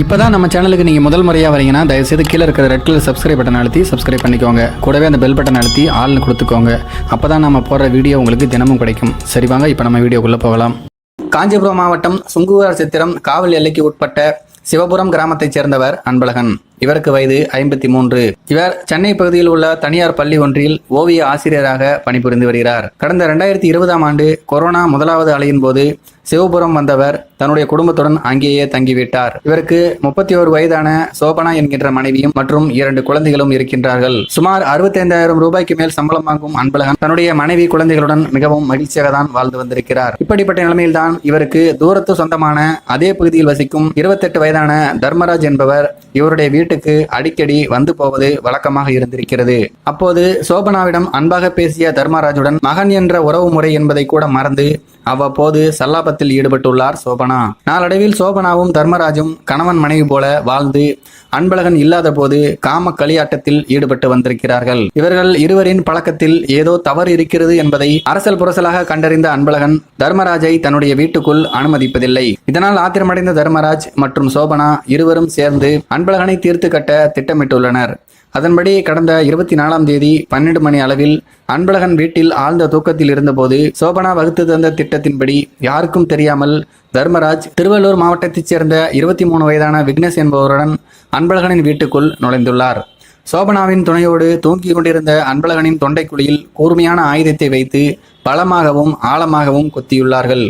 இப்போதான் நம்ம சேனலுக்கு நீங்கள் முதல் முறையாக வரீங்கன்னா தயவுசெய்து கீழே இருக்கிற ரெட் கலர் சப்ஸ்கிரைப் பட்டன் அழுத்தி சப்ஸ்கிரைப் பண்ணிக்கோங்க. கூடவே அந்த பெல் பட்டன் அழுத்தி ஆள்னு கொடுத்துக்கோங்க. அப்போ தான் நம்ம போடுற வீடியோ உங்களுக்கு தினமும் கிடைக்கும். சரி வாங்க இப்போ நம்ம வீடியோக்குள்ளே போகலாம். காஞ்சிபுரம் மாவட்டம் சுங்குவார் சித்திரம் காவல் எல்லைக்கு உட்பட்ட சிவபுரம் கிராமத்தைச் சேர்ந்தவர் அன்பழகன். இவருக்கு வயது 53. இவர் சென்னை பகுதியில் உள்ள தனியார் பள்ளி ஒன்றில் ஓவிய ஆசிரியராக பணிபுரிந்து வருகிறார். கடந்த 2020ஆம் ஆண்டு கொரோனா முதலாவது அலையின் போது சிவபுரம் வந்தவர் தன்னுடைய குடும்பத்துடன் அங்கேயே தங்கிவிட்டார். இவருக்கு 31 வயதான சோபனா என்கின்ற மனைவியும் மற்றும் 2 குழந்தைகளும் இருக்கின்றார்கள். சுமார் 65,000 ரூபாய்க்கு மேல் சம்பளம் வாங்கும் அன்பழகன் தன்னுடைய மனைவி குழந்தைகளுடன் மிகவும் மகிழ்ச்சியாக தான் வாழ்ந்து வந்திருக்கிறார். இப்படிப்பட்ட நிலைமையில்தான் இவருக்கு தூரத்து சொந்தமான அதே பகுதியில் வசிக்கும் 28 வயதான தர்மராஜ் என்பவர் இவருடைய வீட்டுக்கு அடிக்கடி வந்து போவது வழக்கமாக இருந்திருக்கிறது. அப்போது சோபனாவிடம் அன்பாக பேசிய தர்மராஜுடன் மகன் என்ற உறவு முறை என்பதை கூட மறந்து அவ்வப்போது சல்லாபத்தில் ஈடுபட்டுள்ளார் சோபனா. நாளடைவில் சோபனாவும் தர்மராஜும் கணவன் மனைவி போல வாழ்ந்து அன்பழகன் இல்லாத போது காம களியாட்டத்தில் ஈடுபட்டு வந்திருக்கிறார்கள். இவர்கள் இருவரின் பழக்கத்தில் ஏதோ தவறு இருக்கிறது என்பதை அரசல் புரசலாக கண்டறிந்த அன்பழகன் தர்மராஜை தன்னுடைய வீட்டுக்குள் அனுமதிப்பதில்லை. இதனால் ஆத்திரமடைந்த தர்மராஜ் மற்றும் சோபனா இருவரும் சேர்ந்து அன்பழகனை தீர்த்து கட்ட திட்டமிட்டுள்ளனர். அதன்படி கடந்த 24ஆம் தேதி 12 மணி அளவில் அன்பழகன் வீட்டில் ஆழ்ந்த தூக்கத்தில் இருந்தபோது சோபனா வகுத்து தந்த திட்டத்தின்படி யாருக்கும் தெரியாமல் தர்மராஜ் திருவள்ளூர் மாவட்டத்தைச் சேர்ந்த 23 வயதான விக்னேஷ் என்பவருடன் அன்பழகனின் வீட்டுக்குள் நுழைந்துள்ளார். சோபனாவின் துணையோடு தூங்கிக் கொண்டிருந்த அன்பழகனின் தொண்டைக்குழியில் கூர்மையான ஆயுதத்தை வைத்து பலமாகவும் ஆழமாகவும் குத்தியுள்ளார்கள்.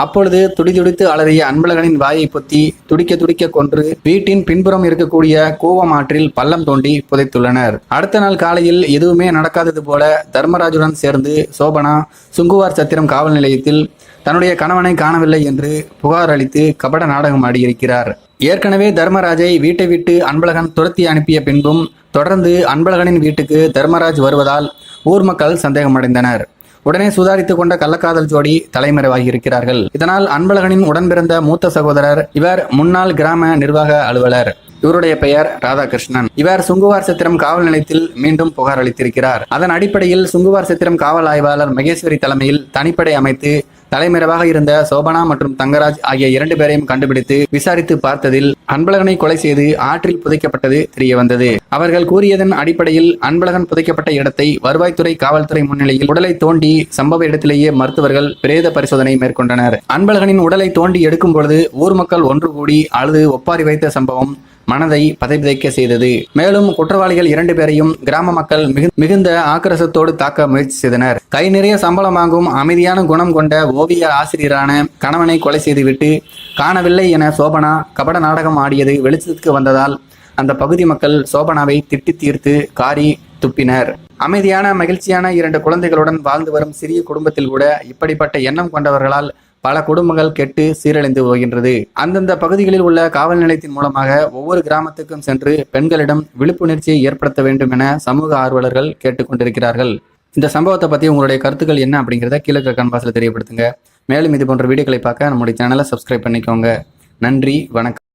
அப்பொழுது துடிதுடித்து அலறிய அன்பழகனின் வாயை பொத்தி துடிக்க துடிக்க கொன்று வீட்டின் பின்புறம் இருக்கக்கூடிய கூவம் ஆற்றில் பள்ளம் தோண்டி புதைத்துள்ளனர். அடுத்த நாள் காலையில் எதுவுமே நடக்காதது போல தர்மராஜுடன் சேர்ந்து சோபனா சுங்குவார் சத்திரம் காவல் நிலையத்தில் தன்னுடைய கணவனை காணவில்லை என்று புகார் அளித்து கபட நாடகம் ஆடியிருக்கிறார். ஏற்கனவே தர்மராஜை வீட்டை விட்டு அன்பழகன் துரத்தி அனுப்பிய பின்பும் தொடர்ந்து அன்பழகனின் வீட்டுக்கு தர்மராஜ் வருவதால் ஊர் மக்கள் சந்தேகமடைந்தனர். உடனே சுதாரித்துக் கொண்ட கள்ளக்காதல் ஜோடி தலைமறைவாகி இருக்கிறார்கள். இதனால் அன்பழகனின் உடன்பிறந்த மூத்த சகோதரர் இவர் முன்னாள் கிராம நிர்வாக அலுவலர். இவருடைய பெயர் ராதாகிருஷ்ணன். இவர் சுங்குவார் சத்திரம் காவல் நிலையத்தில் மீண்டும் புகார் அளித்திருக்கிறார். அதன் அடிப்படையில் சுங்குவார் சத்திரம் காவல் ஆய்வாளர் மகேஸ்வரி தலைமையில் தனிப்படை அமைத்து தலைமறைவாக இருந்த சோபனா மற்றும் தங்கராஜ் ஆகிய 2 பேரையும் கண்டுபிடித்து விசாரித்து பார்த்ததில் அன்பழகனை கொலை செய்து ஆற்றில் புதைக்கப்பட்டது தெரிய வந்தது. அவர்கள் கூறியதன் அடிப்படையில் அன்பழகன் புதைக்கப்பட்ட இடத்தை வருவாய்த்துறை காவல்துறை முன்னிலையில் உடலை தோண்டி சம்பவ இடத்திலேயே மருத்துவர்கள் பிரேத பரிசோதனை மேற்கொண்டனர். அன்பழகனின் உடலை தோண்டி எடுக்கும் பொழுது ஊர் மக்கள் ஒன்று கூடி அழுது ஒப்பாரி வைத்த சம்பவம் மனதை பதைபதைக்க செய்தது. மேலும் குற்றவாளிகள் 2 பேரையும் கிராம மக்கள் மிகுந்த ஆக்ரோஷத்தோடு தாக்க முயற்சி செய்தனர். கை நிறைய சம்பளம் வாங்கும் அமைதியான குணம் கொண்ட ஓவிய ஆசிரியரான கணவனை கொலை செய்துவிட்டு காணவில்லை என சோபனா கபட நாடகம் ஆடியது வெளிச்சத்துக்கு வந்ததால் அந்த பகுதி மக்கள் சோபனாவை திட்டி தீர்த்து காரி துப்பினர். அமைதியான மகிழ்ச்சியான 2 குழந்தைகளுடன் வாழ்ந்து வரும் சிறிய குடும்பத்தில் கூட இப்படிப்பட்ட எண்ணம் கொண்டவர்களால் பல குடும்பங்கள் கெட்டு சீரழிந்து போகின்றது. அந்தந்த பகுதிகளில் உள்ள காவல் நிலையத்தின் மூலமாக ஒவ்வொரு கிராமத்துக்கும் சென்று பெண்களிடம் விழிப்புணர்ச்சியை ஏற்படுத்த வேண்டும் என சமூக ஆர்வலர்கள் கேட்டுக்கொண்டிருக்கிறார்கள். இந்த சம்பவத்தை பற்றி உங்களுடைய கருத்துக்கள் என்ன அப்படிங்கிறத கீழே கமெண்ட் பாக்ஸில் தெரியப்படுத்துங்க. மேலும் இது போன்ற வீடியோக்களை பார்க்க நம்முடைய சேனலை சப்ஸ்கிரைப் பண்ணிக்கோங்க. நன்றி, வணக்கம்.